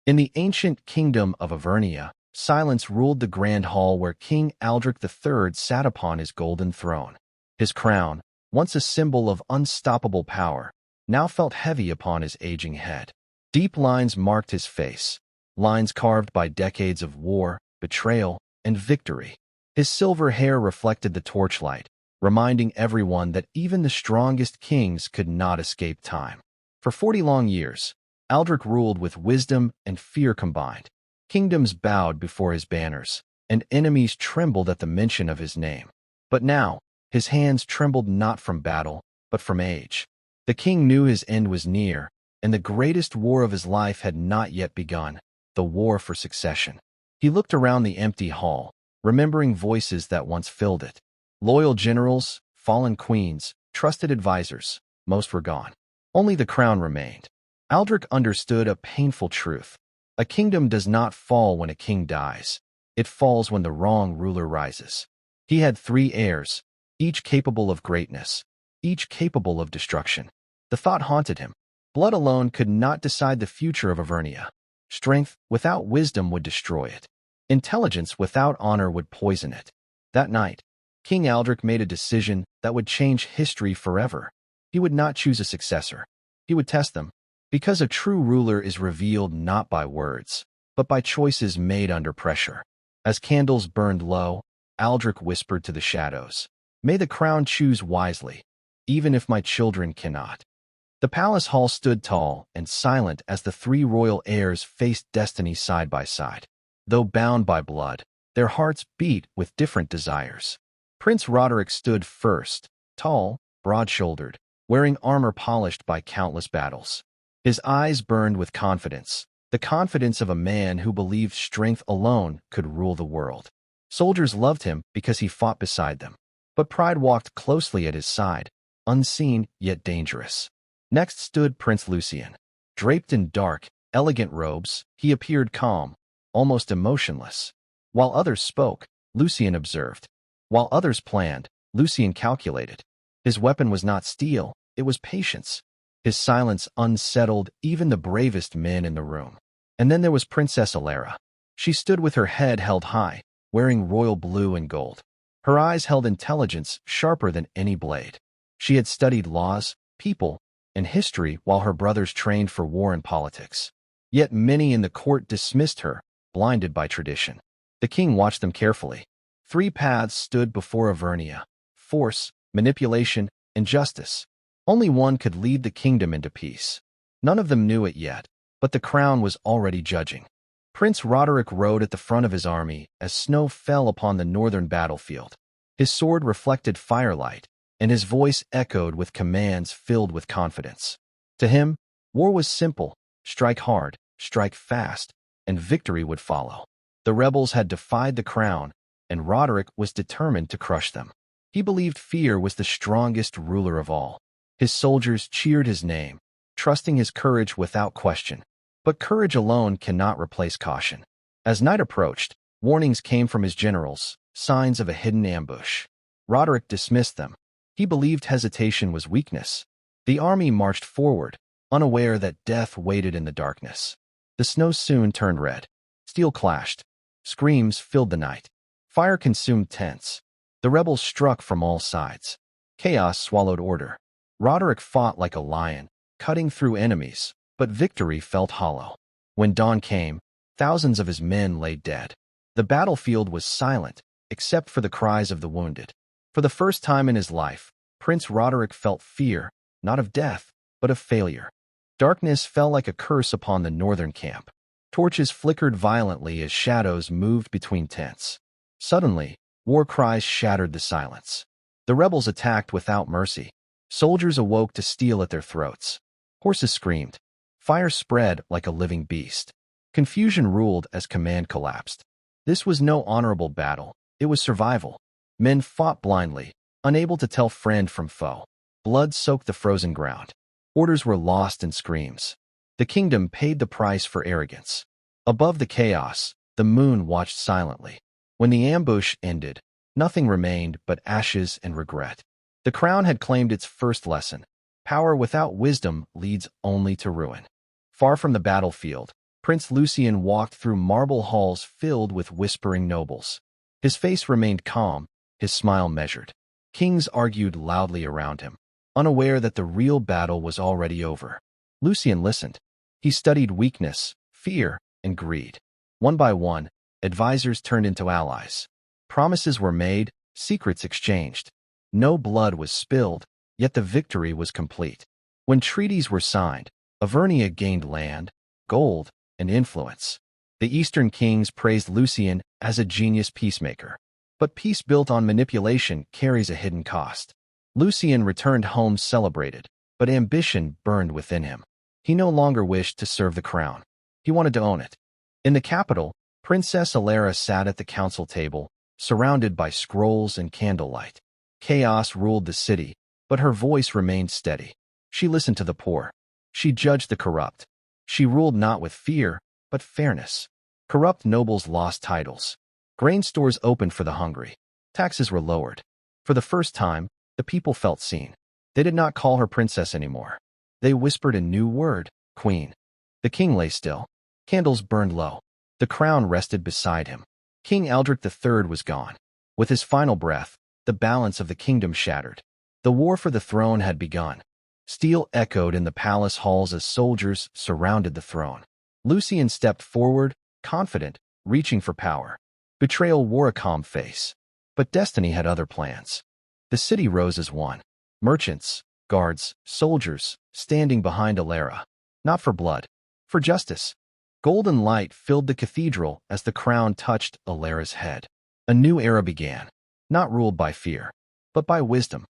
In the ancient kingdom of Avernia, silence ruled the grand hall where King Aldrich III sat upon his golden throne. His crown, once a symbol of unstoppable power, now felt heavy upon his aging head. Deep lines marked his face, lines carved by decades of war, betrayal, and victory. His silver hair reflected the torchlight, reminding everyone that even the strongest kings could not escape time. For 40 long years, Aldrich ruled with wisdom and fear combined. Kingdoms bowed before his banners, and enemies trembled at the mention of his name. But now, his hands trembled not from battle, but from age. The king knew his end was near, and the greatest war of his life had not yet begun, the war for succession. He looked around the empty hall, remembering voices that once filled it. Loyal generals, fallen queens, trusted advisors, most were gone. Only the crown remained. Aldrich understood a painful truth. A kingdom does not fall when a king dies. It falls when the wrong ruler rises. He had 3 heirs, each capable of greatness, each capable of destruction. The thought haunted him. Blood alone could not decide the future of Avernia. Strength without wisdom would destroy it. Intelligence without honor would poison it. That night, King Aldrich made a decision that would change history forever. He would not choose a successor. He would test them, because a true ruler is revealed not by words, but by choices made under pressure. As candles burned low, Aldrich whispered to the shadows, "May the crown choose wisely, even if my children cannot." The palace hall stood tall and silent as the 3 royal heirs faced destiny side by side. Though bound by blood, their hearts beat with different desires. Prince Roderick stood first, tall, broad-shouldered, wearing armor polished by countless battles. His eyes burned with confidence, the confidence of a man who believed strength alone could rule the world. Soldiers loved him because he fought beside them. But pride walked closely at his side, unseen yet dangerous. Next stood Prince Lucien. Draped in dark, elegant robes, he appeared calm, almost emotionless. While others spoke, Lucien observed. While others planned, Lucien calculated. His weapon was not steel, it was patience. His silence unsettled even the bravest men in the room. And then there was Princess Alara. She stood with her head held high, wearing royal blue and gold. Her eyes held intelligence sharper than any blade. She had studied laws, people, and history while her brothers trained for war and politics. Yet many in the court dismissed her, blinded by tradition. The king watched them carefully. 3 paths stood before Avernia: force, manipulation, and justice. Only one could lead the kingdom into peace. None of them knew it yet, but the crown was already judging. Prince Roderick rode at the front of his army as snow fell upon the northern battlefield. His sword reflected firelight, and his voice echoed with commands filled with confidence. To him, war was simple: strike hard, strike fast, and victory would follow. The rebels had defied the crown, and Roderick was determined to crush them. He believed fear was the strongest ruler of all. His soldiers cheered his name, trusting his courage without question. But courage alone cannot replace caution. As night approached, warnings came from his generals, signs of a hidden ambush. Roderick dismissed them. He believed hesitation was weakness. The army marched forward, unaware that death waited in the darkness. The snow soon turned red. Steel clashed. Screams filled the night. Fire consumed tents. The rebels struck from all sides. Chaos swallowed order. Roderick fought like a lion, cutting through enemies, but victory felt hollow. When dawn came, thousands of his men lay dead. The battlefield was silent, except for the cries of the wounded. For the first time in his life, Prince Roderick felt fear, not of death, but of failure. Darkness fell like a curse upon the northern camp. Torches flickered violently as shadows moved between tents. Suddenly, war cries shattered the silence. The rebels attacked without mercy. Soldiers awoke to steel at their throats. Horses screamed. Fire spread like a living beast. Confusion ruled as command collapsed. This was no honorable battle. It was survival. Men fought blindly, unable to tell friend from foe. Blood soaked the frozen ground. Orders were lost in screams. The kingdom paid the price for arrogance. Above the chaos, the moon watched silently. When the ambush ended, nothing remained but ashes and regret. The crown had claimed its first lesson. Power without wisdom leads only to ruin. Far from the battlefield, Prince Lucien walked through marble halls filled with whispering nobles. His face remained calm, his smile measured. Kings argued loudly around him, unaware that the real battle was already over. Lucien listened. He studied weakness, fear, and greed. One by one, advisors turned into allies. Promises were made, secrets exchanged. No blood was spilled, yet the victory was complete. When treaties were signed, Avernia gained land, gold, and influence. The Eastern kings praised Lucien as a genius peacemaker. But peace built on manipulation carries a hidden cost. Lucien returned home celebrated, but ambition burned within him. He no longer wished to serve the crown. He wanted to own it. In the capital, Princess Alara sat at the council table, surrounded by scrolls and candlelight. Chaos ruled the city, but her voice remained steady. She listened to the poor. She judged the corrupt. She ruled not with fear, but fairness. Corrupt nobles lost titles. Grain stores opened for the hungry. Taxes were lowered. For the first time, the people felt seen. They did not call her princess anymore. They whispered a new word, queen. The king lay still. Candles burned low. The crown rested beside him. King Aldrich III was gone. With his final breath, the balance of the kingdom shattered. The war for the throne had begun. Steel echoed in the palace halls as soldiers surrounded the throne. Lucien stepped forward, confident, reaching for power. Betrayal wore a calm face. But destiny had other plans. The city rose as one. Merchants, guards, soldiers, standing behind Alara. Not for blood, for justice. Golden light filled the cathedral as the crown touched Alara's head. A new era began, not ruled by fear, but by wisdom.